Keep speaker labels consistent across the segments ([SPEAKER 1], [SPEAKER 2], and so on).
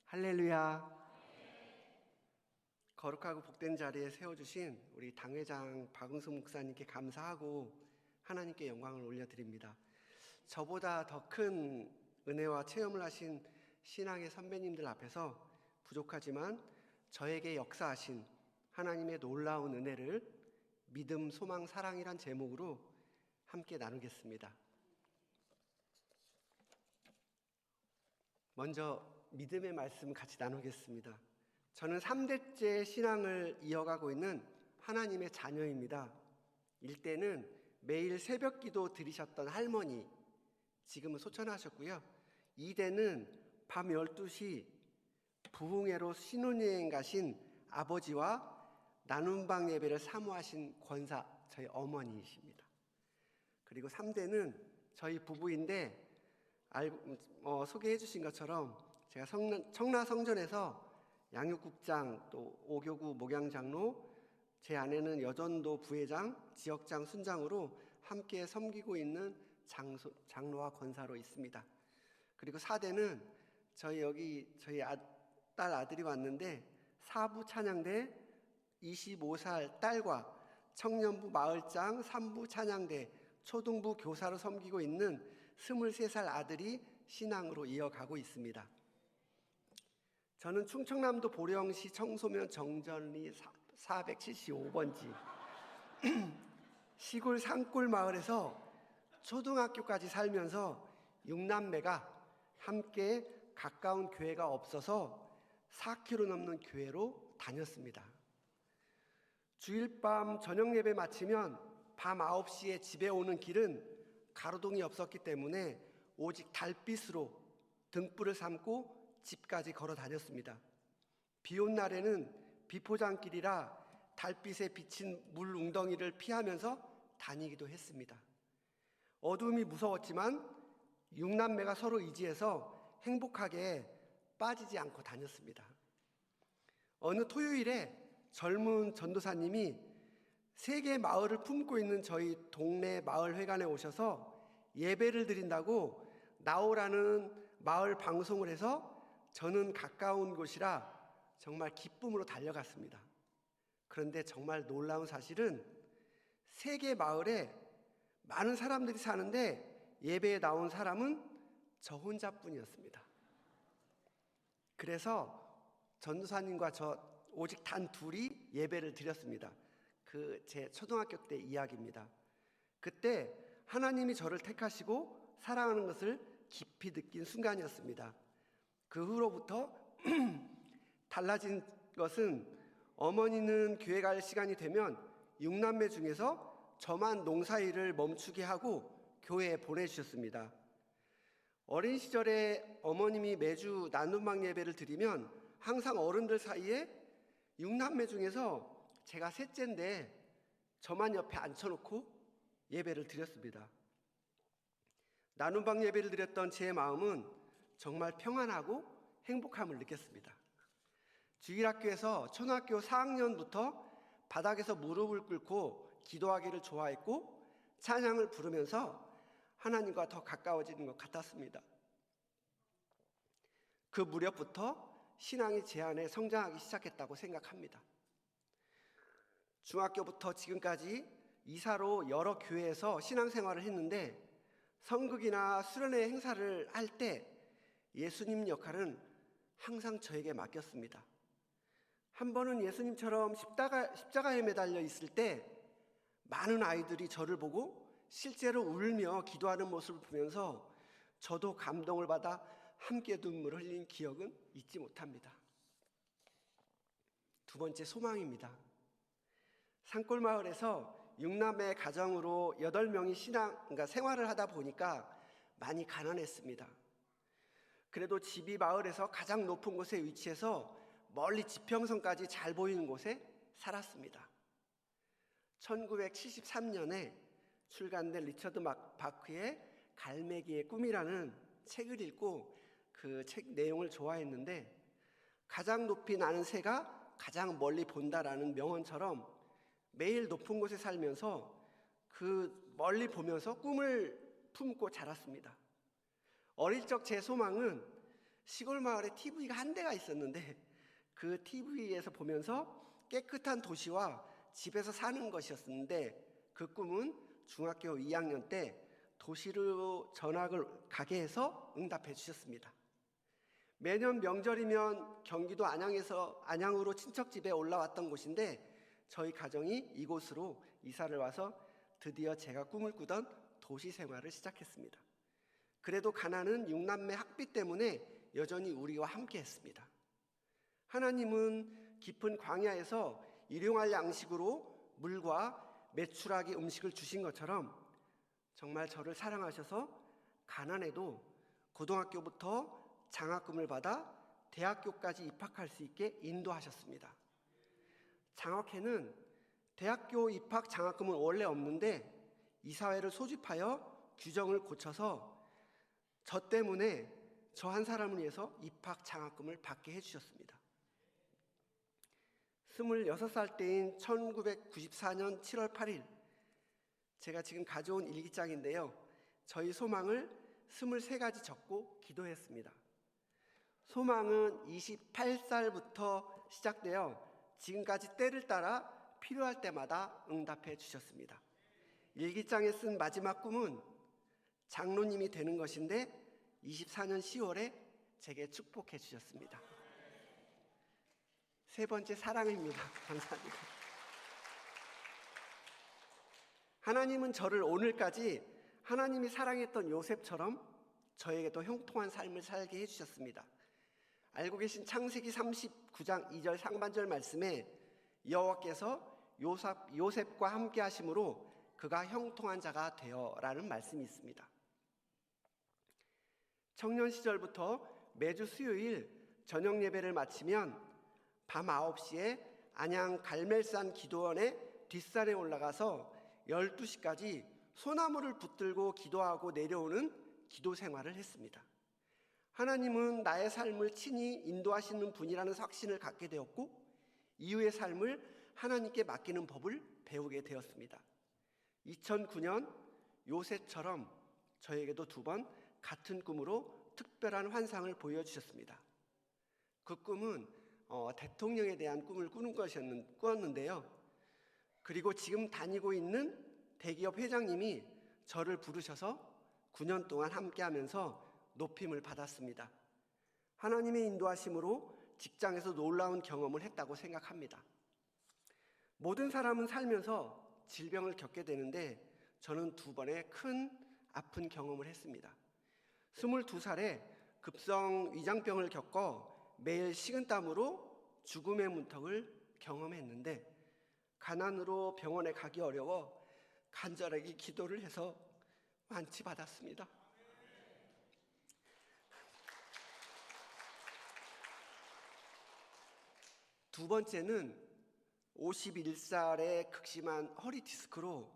[SPEAKER 1] 할렐루야. 거룩하고 복된 자리에 세워주신 우리 당회장 박응수 목사님께 감사하고 하나님께 영광을 올려드립니다. 저보다 더 큰 은혜와 체험을 하신 신앙의 선배님들 앞에서 부족하지만 저에게 역사하신 하나님의 놀라운 은혜를 믿음, 소망, 사랑이란 제목으로 함께 나누겠습니다. 먼저 믿음의 말씀 같이 나누겠습니다. 저는 3대째 신앙을 이어가고 있는 하나님의 자녀입니다. 1대는 매일 새벽 기도 드리셨던 할머니, 지금은 소천하셨고요. 2대는 밤 12시 부흥회로 신혼여행 가신 아버지와 나눔방 예배를 사모하신 권사, 저희 어머니이십니다. 그리고 3대는 저희 부부인데 소개해 주신 것처럼 제가 청라성전에서 양육국장, 또 오교구 목양장로, 제 아내는 여전도 부회장, 지역장, 순장으로 함께 섬기고 있는 장로와 권사로 있습니다. 그리고 4대는 저희 딸 아들이 왔는데 사부 찬양대 25살 딸과 청년부 마을장 3부 찬양대 초등부 교사로 섬기고 있는 23살 아들이 신앙으로 이어가고 있습니다. 저는 충청남도 보령시 청소면 정전리 475번지 시골 산골 마을에서 초등학교까지 살면서 6남매가 함께 가까운 교회가 없어서 4km 넘는 교회로 다녔습니다. 주일 밤 저녁 예배 마치면 밤 9시에 집에 오는 길은 가로등이 없었기 때문에 오직 달빛으로 등불을 삼고 집까지 걸어 다녔습니다. 비 온 날에는 비포장길이라 달빛에 비친 물 웅덩이를 피하면서 다니기도 했습니다. 어두움이 무서웠지만 6남매가 서로 의지해서 행복하게 빠지지 않고 다녔습니다. 어느 토요일에 젊은 전도사님이 세계 마을을 품고 있는 저희 동네 마을회관에 오셔서 예배를 드린다고 나오라는 마을 방송을 해서 저는 가까운 곳이라 정말 기쁨으로 달려갔습니다. 그런데 정말 놀라운 사실은 세계 마을에 많은 사람들이 사는데 예배에 나온 사람은 저 혼자뿐이었습니다. 그래서 전도사님과 저 오직 단 둘이 예배를 드렸습니다. 제 초등학교 때 이야기입니다. 그때 하나님이 저를 택하시고 사랑하는 것을 깊이 느낀 순간이었습니다. 그 후로부터 달라진 것은 어머니는 교회 갈 시간이 되면 6남매 중에서 저만 농사일을 멈추게 하고 교회에 보내주셨습니다. 어린 시절에 어머님이 매주 나눔방 예배를 드리면 항상 어른들 사이에 6남매 중에서 제가 셋째인데 저만 옆에 앉혀놓고 예배를 드렸습니다. 나눔방 예배를 드렸던 제 마음은 정말 평안하고 행복함을 느꼈습니다. 주일학교에서 초등학교 4학년부터 바닥에서 무릎을 꿇고 기도하기를 좋아했고 찬양을 부르면서 하나님과 더 가까워지는 것 같았습니다. 그 무렵부터 신앙이 제 안에 성장하기 시작했다고 생각합니다. 중학교부터 지금까지 이사로 여러 교회에서 신앙생활을 했는데 성극이나 수련회 행사를 할 때 예수님 역할은 항상 저에게 맡겼습니다. 한 번은 예수님처럼 십자가에 매달려 있을 때 많은 아이들이 저를 보고 실제로 울며 기도하는 모습을 보면서 저도 감동을 받아 함께 눈물을 흘린 기억은 잊지 못합니다. 두 번째, 소망입니다. 산골마을에서 6남매 가정으로 8명이 생활을 하다 보니까 많이 가난했습니다. 그래도 집이 마을에서 가장 높은 곳에 위치해서 멀리 지평선까지 잘 보이는 곳에 살았습니다. 1973년에 출간된 리처드 바크의 갈매기의 꿈이라는 책을 읽고 그 책 내용을 좋아했는데 가장 높이 나는 새가 가장 멀리 본다라는 명언처럼 매일 높은 곳에 살면서 그 멀리 보면서 꿈을 품고 자랐습니다. 어릴 적 제 소망은 시골 마을에 TV가 한 대가 있었는데 그 TV에서 보면서 깨끗한 도시와 집에서 사는 것이었는데 그 꿈은 중학교 2학년 때 도시로 전학을 가게 해서 응답해 주셨습니다. 매년 명절이면 경기도 안양으로 친척집에 올라왔던 곳인데 저희 가정이 이곳으로 이사를 와서 드디어 제가 꿈을 꾸던 도시 생활을 시작했습니다. 그래도 가난은 6남매 학비 때문에 여전히 우리와 함께 했습니다. 하나님은 깊은 광야에서 일용할 양식으로 물과 메추라기 음식을 주신 것처럼 정말 저를 사랑하셔서 가난해도 고등학교부터 장학금을 받아 대학교까지 입학할 수 있게 인도하셨습니다. 장학회는 대학교 입학 장학금은 원래 없는데 이사회를 소집하여 규정을 고쳐서 저 때문에 저 한 사람을 위해서 입학 장학금을 받게 해주셨습니다. 26살 때인 1994년 7월 8일 제가 지금 가져온 일기장인데요. 저희 소망을 23가지 적고 기도했습니다. 소망은 28살부터 시작되어 지금까지 때를 따라 필요할 때마다 응답해 주셨습니다. 일기장에 쓴 마지막 꿈은 장로님이 되는 것인데 24년 10월에 제게 축복해 주셨습니다. 세 번째, 사랑입니다. 감사합니다. 하나님은 저를 오늘까지 하나님이 사랑했던 요셉처럼 저에게도 형통한 삶을 살게 해주셨습니다. 알고 계신 창세기 39장 2절 상반절 말씀에 여호와께서 요셉과 함께 하심으로 그가 형통한 자가 되어라는 말씀이 있습니다. 청년 시절부터 매주 수요일 저녁 예배를 마치면 밤 9시에 안양 갈멜산 기도원의 뒷산에 올라가서 12시까지 소나무를 붙들고 기도하고 내려오는 기도 생활을 했습니다. 하나님은 나의 삶을 친히 인도하시는 분이라는 확신을 갖게 되었고 이후의 삶을 하나님께 맡기는 법을 배우게 되었습니다. 2009년 요셉처럼 저에게도 2번 같은 꿈으로 특별한 환상을 보여주셨습니다. 그 꿈은 대통령에 대한 꿈을 꾸었는데요. 그리고 지금 다니고 있는 대기업 회장님이 저를 부르셔서 9년 동안 함께하면서 높임을 받았습니다. 하나님의 인도하심으로 직장에서 놀라운 경험을 했다고 생각합니다. 모든 사람은 살면서 질병을 겪게 되는데 저는 2번의 큰 아픈 경험을 했습니다. 22살에 급성 위장병을 겪어 매일 식은땀으로 죽음의 문턱을 경험했는데 가난으로 병원에 가기 어려워 간절하게 기도를 해서 완치받았습니다. 두 번째는 51살의 극심한 허리 디스크로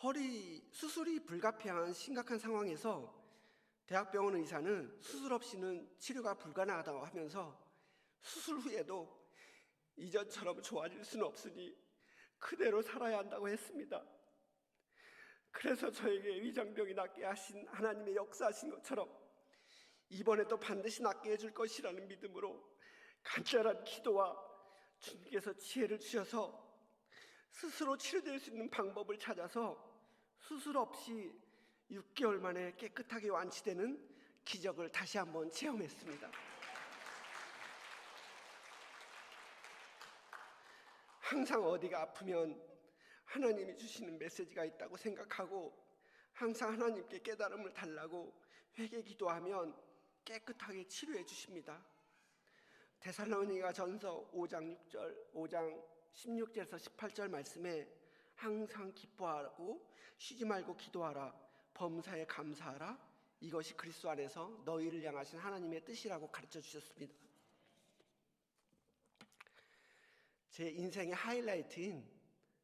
[SPEAKER 1] 허리 수술이 불가피한 심각한 상황에서 대학병원 의사는 수술 없이는 치료가 불가능하다고 하면서 수술 후에도 이전처럼 좋아질 수는 없으니 그대로 살아야 한다고 했습니다. 그래서 저에게 위장병이 낫게 하신 하나님의 역사하신 것처럼 이번에도 반드시 낫게 해줄 것이라는 믿음으로 간절한 기도와 주님께서 지혜를 주셔서 스스로 치료될 수 있는 방법을 찾아서 수술 없이 6개월 만에 깨끗하게 완치되는 기적을 다시 한번 체험했습니다. 항상 어디가 아프면 하나님이 주시는 메시지가 있다고 생각하고 항상 하나님께 깨달음을 달라고 회개 기도하면 깨끗하게 치료해 주십니다. 데살로니가전서 5장 16절에서 18절 말씀에 항상 기뻐하고 쉬지 말고 기도하라, 범사에 감사하라, 이것이 그리스도 안에서 너희를 향하신 하나님의 뜻이라고 가르쳐 주셨습니다. 제 인생의 하이라이트인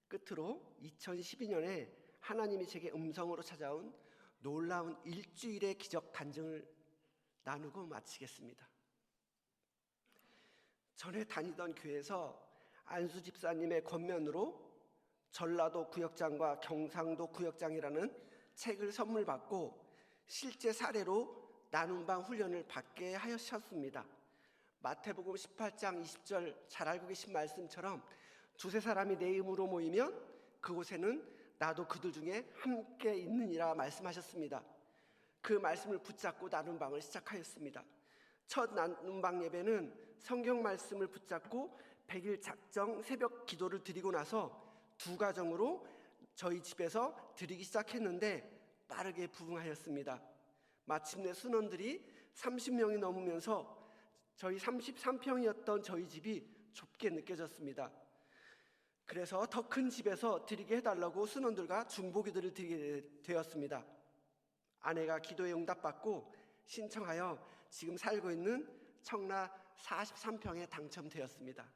[SPEAKER 1] 끝으로 2012년에 하나님이 제게 음성으로 찾아온 놀라운 일주일의 기적 간증을 나누고 마치겠습니다. 전에 다니던 교회에서 안수 집사님의 권면으로 전라도 구역장과 경상도 구역장이라는 책을 선물 받고 실제 사례로 나눔방 훈련을 받게 하셨습니다. 마태복음 18장 20절 잘 알고 계신 말씀처럼 두세 사람이 내 이름으로 모이면 그곳에는 나도 그들 중에 함께 있느니라 말씀하셨습니다. 그 말씀을 붙잡고 나눔방을 시작하였습니다. 첫 나눔방 예배는 성경 말씀을 붙잡고 100일 작정 새벽 기도를 드리고 나서 두 가정으로 저희 집에서 드리기 시작했는데 빠르게 부흥하였습니다. 마침내 순원들이 30명이 넘으면서 저희 33평이었던 저희 집이 좁게 느껴졌습니다. 그래서 더 큰 집에서 드리게 해달라고 순원들과 중보기도를 드리게 되었습니다. 아내가 기도에 응답받고 신청하여 지금 살고 있는 청라 43평에 당첨되었습니다.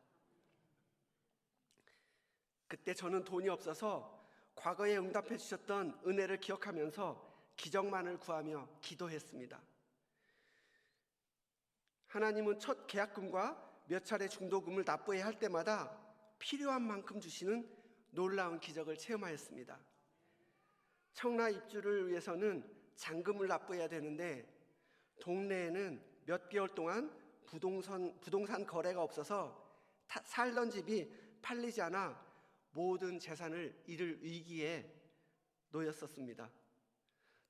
[SPEAKER 1] 그때 저는 돈이 없어서 과거에 응답해 주셨던 은혜를 기억하면서 기적만을 구하며 기도했습니다. 하나님은 첫 계약금과 몇 차례 중도금을 납부해야 할 때마다 필요한 만큼 주시는 놀라운 기적을 체험하였습니다. 청라 입주를 위해서는 잔금을 납부해야 되는데 동네에는 몇 개월 동안 부동산 거래가 없어서 살던 집이 팔리지 않아 모든 재산을 잃을 위기에 놓였었습니다.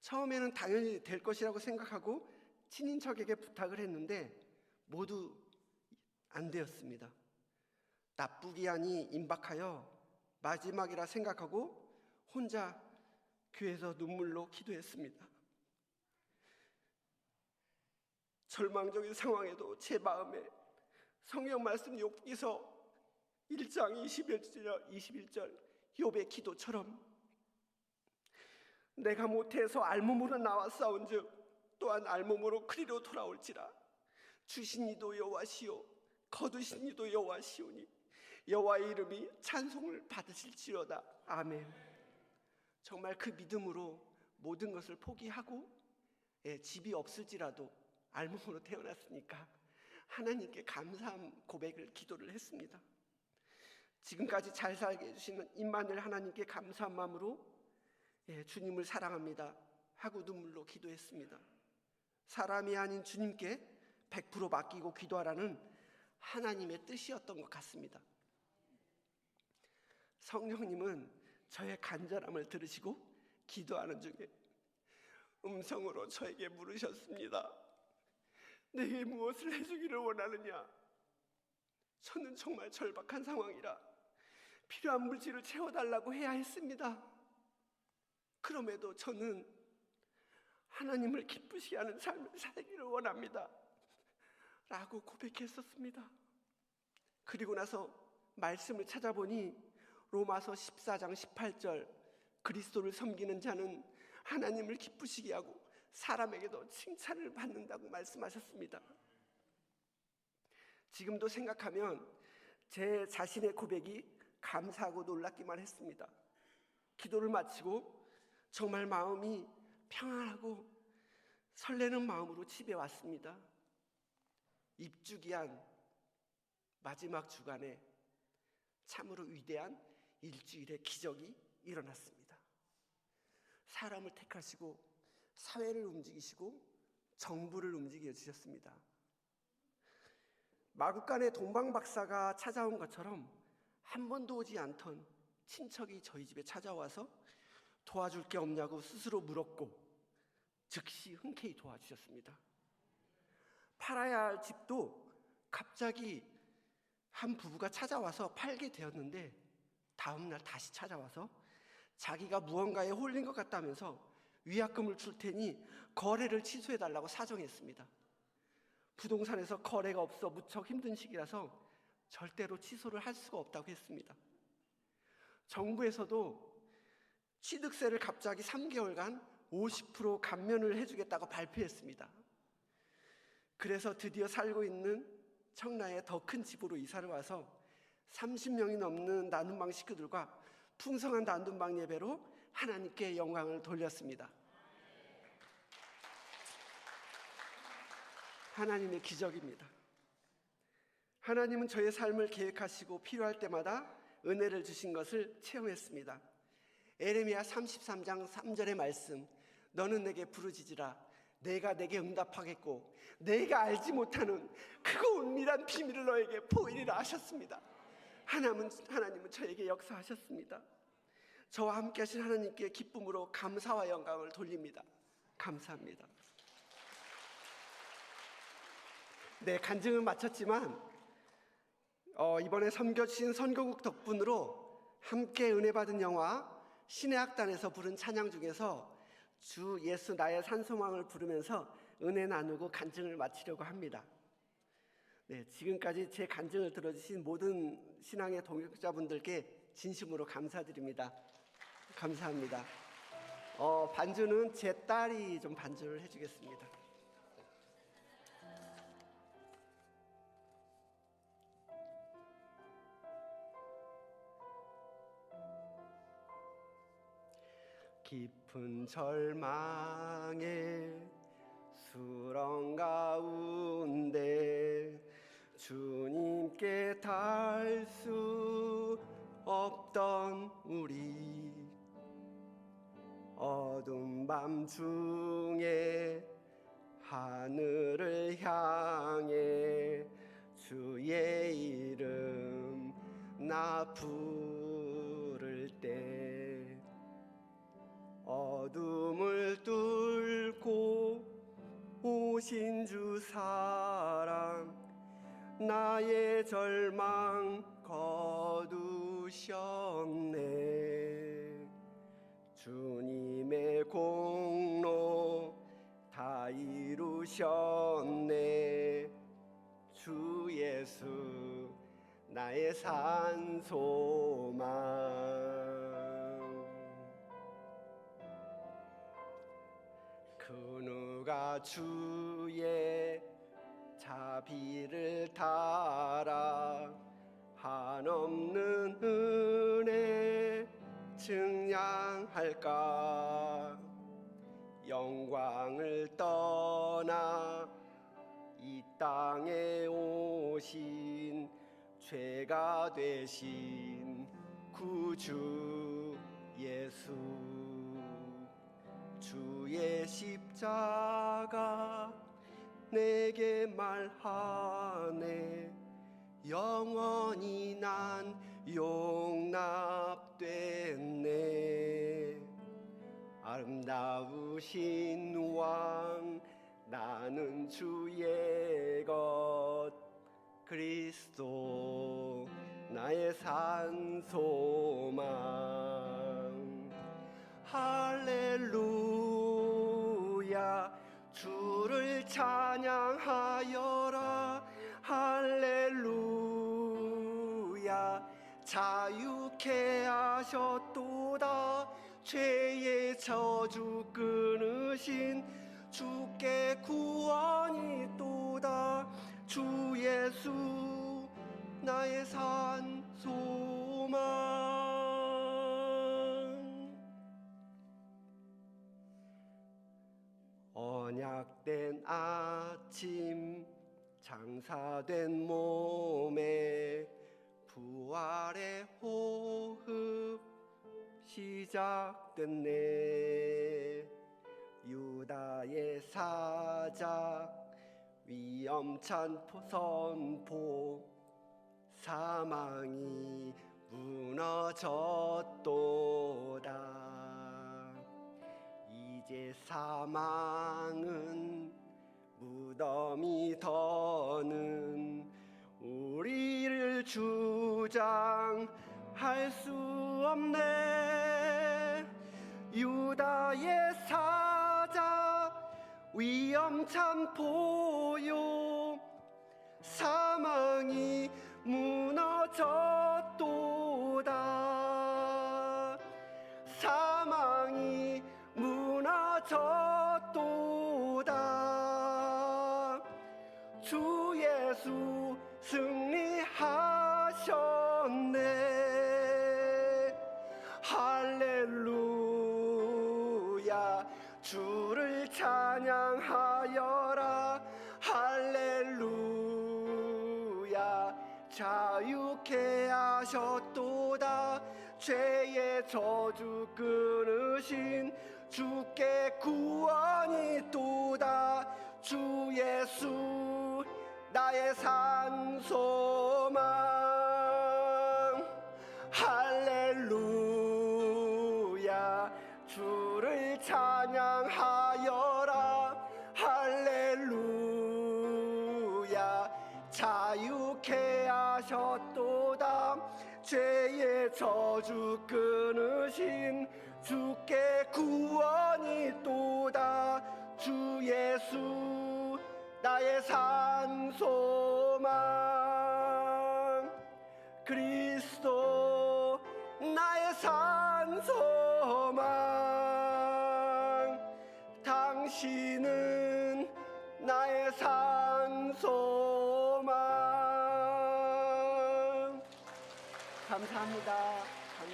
[SPEAKER 1] 처음에는 당연히 될 것이라고 생각하고 친인척에게 부탁을 했는데 모두 안 되었습니다. 납부기한이 임박하여 마지막이라 생각하고 혼자 교회에서 눈물로 기도했습니다. 절망적인 상황에도 제 마음에 성경 말씀 욥기서 1장 21절 욥의 기도처럼 내가 못해서 알몸으로 나왔사온즉 또한 알몸으로 그리로 돌아올지라 주신 이도 여호와시요 거두신 이도 여호와시오니 여호와의 이름이 찬송을 받으실지로다. 아멘. 정말 그 믿음으로 모든 것을 포기하고 집이 없을지라도 알몸으로 태어났으니까 하나님께 감사함 고백을 기도를 했습니다. 지금까지 잘 살게 해주시는 임마누엘 하나님께 감사한 마음으로 주님을 사랑합니다 하고 눈물로 기도했습니다. 사람이 아닌 주님께 100% 맡기고 기도하라는 하나님의 뜻이었던 것 같습니다. 성령님은 저의 간절함을 들으시고 기도하는 중에 음성으로 저에게 물으셨습니다. 내게 무엇을 해주기를 원하느냐? 저는 정말 절박한 상황이라 필요한 물질을 채워달라고 해야 했습니다. 그럼에도 저는 하나님을 기쁘시게 하는 삶을 살기를 원합니다 라고 고백했었습니다. 그리고 나서 말씀을 찾아보니 로마서 14장 18절 그리스도를 섬기는 자는 하나님을 기쁘시게 하고 사람에게도 칭찬을 받는다고 말씀하셨습니다. 지금도 생각하면 제 자신의 고백이 감사하고 놀랍기만 했습니다. 기도를 마치고 정말 마음이 평안하고 설레는 마음으로 집에 왔습니다. 입주기한 마지막 주간에 참으로 위대한 일주일의 기적이 일어났습니다. 사람을 택하시고 사회를 움직이시고 정부를 움직여 주셨습니다. 마구간에 동방박사가 찾아온 것처럼 한 번도 오지 않던 친척이 저희 집에 찾아와서 도와줄 게 없냐고 스스로 물었고 즉시 흔쾌히 도와주셨습니다. 팔아야 할 집도 갑자기 한 부부가 찾아와서 팔게 되었는데 다음날 다시 찾아와서 자기가 무언가에 홀린 것 같다면서 위약금을 줄 테니 거래를 취소해달라고 사정했습니다. 부동산에서 거래가 없어 무척 힘든 시기라서 절대로 취소를 할 수가 없다고 했습니다. 정부에서도 취득세를 갑자기 3개월간 50% 감면을 해주겠다고 발표했습니다. 그래서 드디어 살고 있는 청라의 더 큰 집으로 이사를 와서 30명이 넘는 나눔방 식구들과 풍성한 나눔방 예배로 하나님께 영광을 돌렸습니다. 하나님의 기적입니다. 하나님은 저의 삶을 계획하시고 필요할 때마다 은혜를 주신 것을 체험했습니다. 에레미야 33장 3절의 말씀, 너는 내게 부르짖으라 내가 내게 응답하겠고 내가 알지 못하는 크고 은밀한 비밀을 너에게 보이리라 하셨습니다. 하나님은 저에게 역사하셨습니다. 저와 함께 하신 하나님께 기쁨으로 감사와 영광을 돌립니다. 감사합니다. 네, 간증을 마쳤지만 이번에 섬겨주신 선교국 덕분으로 함께 은혜 받은 영화 신의 악단에서 부른 찬양 중에서 주 예수 나의 산소망을 부르면서 은혜 나누고 간증을 마치려고 합니다. 네, 지금까지 제 간증을 들어주신 모든 신앙의 동역자분들께 진심으로 감사드립니다. 감사합니다. 반주는 제 딸이 좀 반주를 해주겠습니다. 깊은 절망에 수렁 가운데 주님께 닿을 수 없던 우리, 어두운 밤 중에 하늘을 향해 주의 이름 나 부를 때, 어둠을 뚫고 오신 주 사랑 나의 절망 거두셨네. 주님의 공로 다 이루셨네. 주 예수 나의 산소망. 그 누가 주의 자비를 따라 한없는 은혜 증량할까. 영광을 떠나 이 땅에 오신 죄가 되신 구주 예수, 주의 십자가 내게 말하네. 영원히 난 용납됐네. 아름다우신 왕 나는 주의 것, 그리스도 나의 산소망. 할렐루야 주를 찬양하여라. 할렐루야 자유케 하셨도다. 죄의 저주 끊으신 주께 구원이 또다. 주 예수 나의 산소망. 언약된 아침 장사된 몸에 부활의 호흡 시작됐네. 유다의 사자 위엄찬 선포, 사망이 무너졌도다. 이제 사망은 무덤이 더는 우리를 주장할 수 없네. 유다의 사자 위엄찬 포효, 사망이 무너졌도다. 사망이 무너졌도다. 주 예수 승리하셨네. 할렐루야 주를 찬양하여라. 할렐루야 자유케 하셨도다. 죄의 저주 끊으신 주께 구원이 또다. 주 예수 나의 산 소망. 할렐루야 주를 찬양하여라. 할렐루야 자유케 하셨도다. 죄의 저주 끊으신 주께 구원이 또다. 주 예수 나의 산 소망. 그리스도 나의 산 소망. 당신은 나의 산 소망. 감사합니다.